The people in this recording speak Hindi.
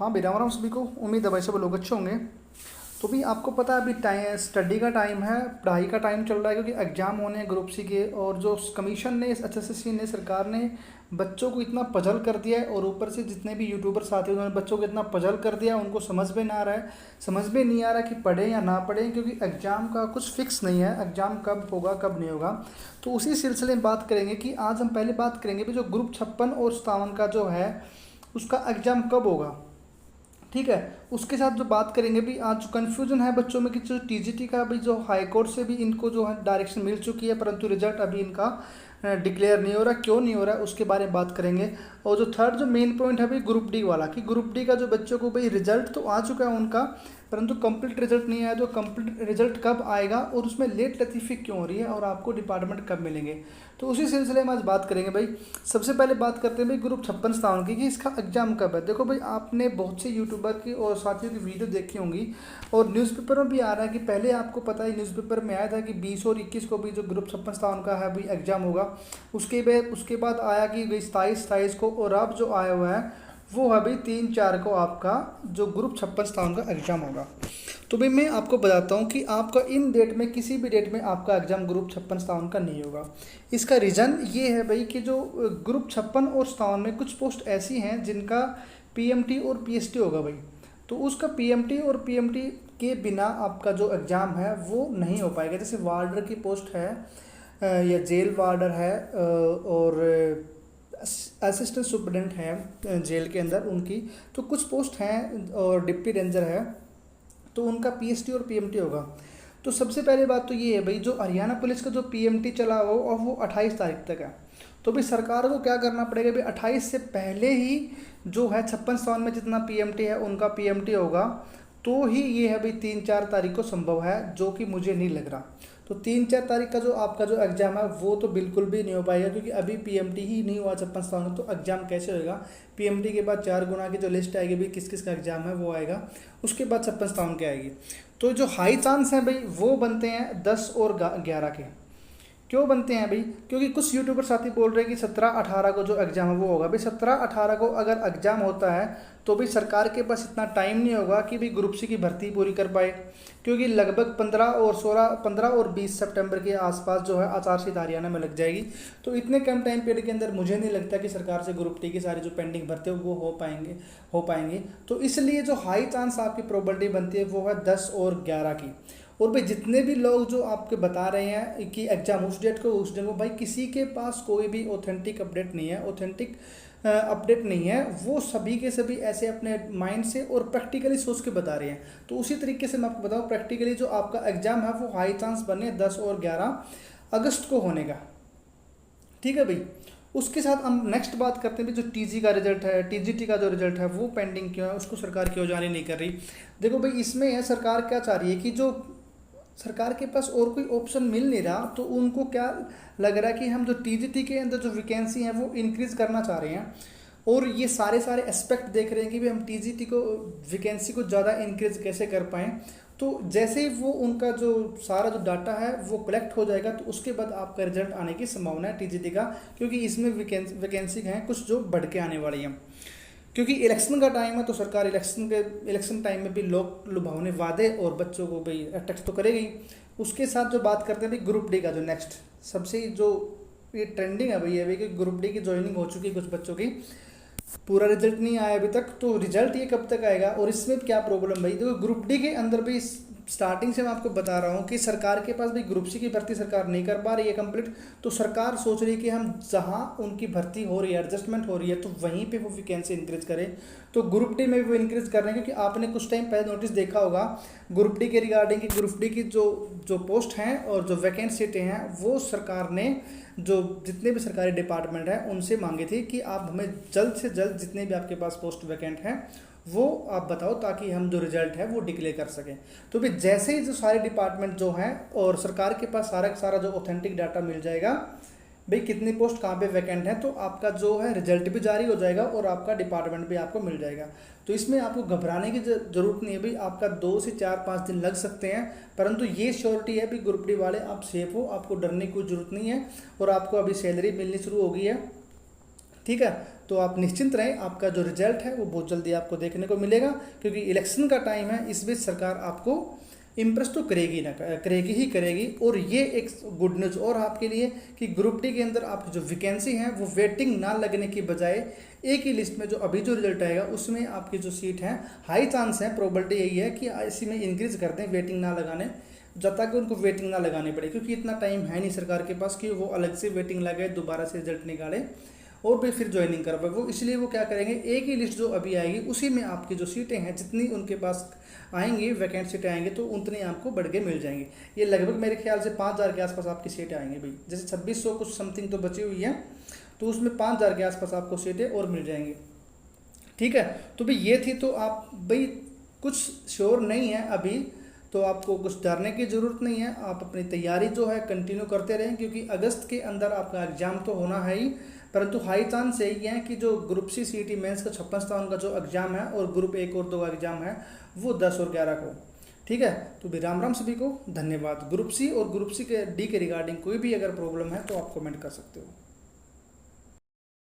हाँ भाई, राम राम सभी को। उम्मीद है भाई सब लोग अच्छे होंगे। तो भी आपको पता है अभी टाइम स्टडी का टाइम है, पढ़ाई का टाइम चल रहा है, क्योंकि एग्जाम होने हैं ग्रुप सी के। और जो कमीशन ने, इस एचएसएससी ने, सरकार ने बच्चों को इतना पजल कर दिया है, और ऊपर से जितने भी यूट्यूबर्स आते हैं उन्होंने बच्चों को इतना पजल कर दिया, उनको समझ में ना आ रहा है, समझ में नहीं आ रहा कि पढ़ें या ना पढ़ें, क्योंकि एग्ज़ाम का कुछ फिक्स नहीं है, एग्ज़ाम कब होगा कब नहीं होगा। तो उसी सिलसिले में बात करेंगे कि आज हम पहले बात करेंगे भी जो ग्रुप 56 और 57 का जो है उसका एग्ज़ाम कब होगा। ठीक है। उसके साथ जो बात करेंगे भी, आज जो कन्फ्यूजन है बच्चों में कि जो टीजीटी का भी जो हाई कोर्ट से भी इनको जो है डायरेक्शन मिल चुकी है, परंतु रिजल्ट अभी इनका डिक्लेयर नहीं हो रहा, क्यों नहीं हो रहा है उसके बारे में बात करेंगे। और जो थर्ड जो मेन पॉइंट है भाई ग्रुप डी वाला, कि ग्रुप डी का जो बच्चों को भाई रिजल्ट तो आ चुका है उनका, परंतु कंप्लीट रिजल्ट नहीं आया, तो कंप्लीट रिजल्ट कब आएगा और उसमें लेट लतीफ़ी क्यों हो रही है और आपको डिपार्टमेंट कब मिलेंगे। तो उसी सिलसिले में आज बात करेंगे भाई। सबसे पहले बात करते हैं भाई ग्रुप 56 की, कि इसका एग्जाम कब है। देखो भाई, आपने बहुत से यूट्यूबर की और साथियों की वीडियो देखी होंगी, और न्यूज़पेपर में भी आ रहा है कि पहले आपको पता है न्यूज़पेपर में आया था कि 20 और 21 को भी जो ग्रुप 56 का है भाई एग्जाम होगा। उसके बाद आया कि भाई 27 को, और अब जो आया हुआ है वो है भाई 3/4 को आपका जो ग्रुप 56 का एग्ज़ाम होगा। तो भाई मैं आपको बताता हूँ कि आपका इन डेट में, किसी भी डेट में आपका एग्ज़ाम ग्रुप 56 का नहीं होगा। इसका रीज़न ये है भाई कि जो ग्रुप 56 और 57 में कुछ पोस्ट ऐसी हैं जिनका पीएमटी और पीएसटी होगा भाई। तो उसका पीएमटी और पीएमटी के बिना आपका जो एग्ज़ाम है वो नहीं हो पाएगा। जैसे वार्डर की पोस्ट है, या जेल वार्डर है, और असिस्टेंट सुपरडेंट है जेल के अंदर उनकी, तो कुछ पोस्ट हैं, और डिप्टी रेंजर है, तो उनका पीएसटी और पीएमटी होगा। तो सबसे पहले बात तो ये है भाई, जो हरियाणा पुलिस का जो पीएमटी चला हो और वो 28 तारीख तक है, तो भाई सरकार को क्या करना पड़ेगा भाई, 28 से पहले ही जो है 56-57 में जितना पीएमटी है उनका पीएमटी होगा, तो ही ये है भाई 3-4 तारीख को संभव है, जो कि मुझे नहीं लग रहा। तो 3-4 तारीख का जो आपका जो एग्ज़ाम है वो तो बिल्कुल भी नहीं हो पाएगा, क्योंकि अभी पीएमटी ही नहीं हुआ 56-57 में, तो एग्ज़ाम कैसे होएगा। पीएमटी के बाद 4 गुना की जो लिस्ट आएगी भाई किस किस का एग्ज़ाम है वो आएगा, उसके बाद 56-57 की आएगी। तो जो हाई चांस हैं भाई वो बनते हैं 10 और 11 के। क्यों बनते हैं भाई, क्योंकि कुछ यूट्यूबर साथी बोल रहे हैं कि 17-18 को जो एग्ज़ाम है वो होगा। भाई 17-18 को अगर एग्ज़ाम होता है तो भाई सरकार के पास इतना टाइम नहीं होगा कि भाई ग्रुप सी की भर्ती पूरी कर पाए, क्योंकि लगभग 15 और 20 सितंबर के आसपास जो है आचार संहिता हरियाणा में लग जाएगी। तो इतने कम टाइम पीरियड के अंदर मुझे नहीं लगता कि सरकार से ग्रुप टी की सारी जो पेंडिंग भर्ती है वो हो पाएंगे। तो इसलिए जो हाई चांस आपकी प्रोबेबिलिटी बनती है वो है 10 और 11 की। और भाई जितने भी लोग जो आपके बता रहे हैं कि एग्ज़ाम उस डेट को उस डेट को, भाई किसी के पास कोई भी ऑथेंटिक अपडेट नहीं है, ऑथेंटिक अपडेट नहीं है। वो सभी के सभी ऐसे अपने माइंड से और प्रैक्टिकली सोच के बता रहे हैं। तो उसी तरीके से मैं आपको बताऊँ, प्रैक्टिकली जो आपका एग्ज़ाम है वो हाई चांस बने 10 और 11 अगस्त को होने का। ठीक है भाई। उसके साथ हम नेक्स्ट बात करते हैं भी, जो टीजी का रिजल्ट है, टीजीटी का जो रिजल्ट है वो पेंडिंग क्यों है, उसको सरकार क्यों जारी नहीं कर रही। देखो भाई, इसमें है सरकार क्या चाह रही है कि जो सरकार के पास और कोई ऑप्शन मिल नहीं रहा, तो उनको क्या लग रहा है कि हम जो टीजीटी के अंदर जो वैकेंसी है वो इंक्रीज़ करना चाह रहे हैं, और ये सारे एस्पेक्ट देख रहे हैं कि भी हम टीजीटी को वैकेंसी को ज़्यादा इंक्रीज कैसे कर पाएँ। तो जैसे ही वो उनका जो सारा जो डाटा है वो कलेक्ट हो जाएगा, तो उसके बाद आपका रिजल्ट आने की संभावना है टीजीटी का, क्योंकि इसमें वैकेंसी हैं कुछ जो बढ़ के आने वाली हैं। क्योंकि इलेक्शन का टाइम है, तो सरकार इलेक्शन टाइम में भी लोग लुभावने वादे और बच्चों को भाई अटैक्स तो करेगी। उसके साथ जो बात करते हैं भाई ग्रुप डी का, जो नेक्स्ट सबसे जो ये ट्रेंडिंग है भाई, ये कि ग्रुप डी की ज्वाइनिंग हो चुकी है कुछ बच्चों की, पूरा रिजल्ट नहीं आया अभी तक। तो रिजल्ट ये कब तक आएगा और इसमें क्या प्रॉब्लम भाई, देखो ग्रुप डी के अंदर भी स्टार्टिंग से मैं आपको बता रहा हूँ कि सरकार के पास भी ग्रुप सी की भर्ती सरकार नहीं कर पा रही है कंप्लीट। तो सरकार सोच रही है कि हम जहाँ उनकी भर्ती हो रही है, एडजस्टमेंट हो रही है, तो वहीं पे वो वैकेंसी इंक्रीज करें। तो ग्रुप डी में भी वो इंक्रीज कर रहे हैं, क्योंकि आपने कुछ टाइम पहले नोटिस देखा होगा ग्रुप डी के रिगार्डिंग, कि ग्रुप डी की जो पोस्ट हैं और जो वैकेंट सीटें हैं वो सरकार ने जो जितने भी सरकारी डिपार्टमेंट हैं उनसे मांगी थी कि आप हमें जल्द से जल्द जितने भी आपके पास पोस्ट वैकेंट हैं वो आप बताओ, ताकि हम जो रिजल्ट है वो डिक्लेयर कर सकें। तो भी जैसे ही जो सारे डिपार्टमेंट जो हैं और सरकार के पास सारा जो ऑथेंटिक डाटा मिल जाएगा भाई कितनी पोस्ट कहाँ पे वैकेंट है, तो आपका जो है रिजल्ट भी जारी हो जाएगा और आपका डिपार्टमेंट भी आपको मिल जाएगा। तो इसमें आपको घबराने की ज़रूरत नहीं है भाई, आपका 2 से 4-5 दिन लग सकते हैं, परंतु ये श्योरिटी है भी ग्रुप डी वाले आप सेफ हो, आपको डरने की कोई ज़रूरत नहीं है। और आपको अभी सैलरी मिलनी शुरू हो गई है, ठीक है। तो आप निश्चिंत रहें, आपका जो रिजल्ट है वो बहुत जल्दी आपको देखने को मिलेगा, क्योंकि इलेक्शन का टाइम है, इस बीच सरकार आपको इम्प्रेस तो करेगी ना, करेगी ही करेगी। और ये एक गुड न्यूज़ और आपके लिए कि ग्रुप डी के अंदर आपकी जो वैकेंसी है वो वेटिंग ना लगने की बजाय एक ही लिस्ट में जो अभी जो रिजल्ट आएगा उसमें आपकी जो सीट है, हाई चांस है, प्रोबेबिलिटी यही है कि इसी में इंक्रीज कर दें, वेटिंग ना लगाने, जब तक उनको वेटिंग ना लगानी पड़े, क्योंकि इतना टाइम है नहीं सरकार के पास कि वो अलग से वेटिंग लगाए, दोबारा से रिजल्ट निकाले और फिर ज्वाइनिंग करवाए। वो इसलिए वो क्या करेंगे, एक ही लिस्ट जो अभी आएगी उसी में आपकी जो सीटें हैं, जितनी उनके पास आएंगी वैकेंट सीटें आएंगी तो उतनी आपको बढ़ के मिल जाएंगी। ये लगभग मेरे ख्याल से 5,000 के आसपास आपकी सीटें आएंगी भाई, जैसे 2600 कुछ समथिंग तो बची हुई है, तो उसमें 5,000 के आसपास आपको सीटें और मिल जाएंगी। ठीक है, तो भाई ये थी, तो आप भाई कुछ श्योर नहीं है अभी, तो आपको कुछ डरने की ज़रूरत नहीं है, आप अपनी तैयारी जो है कंटिन्यू करते रहें, क्योंकि अगस्त के अंदर आपका एग्ज़ाम तो होना है ही, परंतु हाई चांस यही है कि जो ग्रुप सी सीटी मेंस का 56 स्थान का जो एग्ज़ाम है और ग्रुप 1 और 2 एग्ज़ाम है वो 10 और 11 को। ठीक है, तो भी राम राम सभी को, धन्यवाद। ग्रुप सी और ग्रुप सी के डी के रिगार्डिंग कोई भी अगर प्रॉब्लम है तो आप कमेंट कर सकते हो।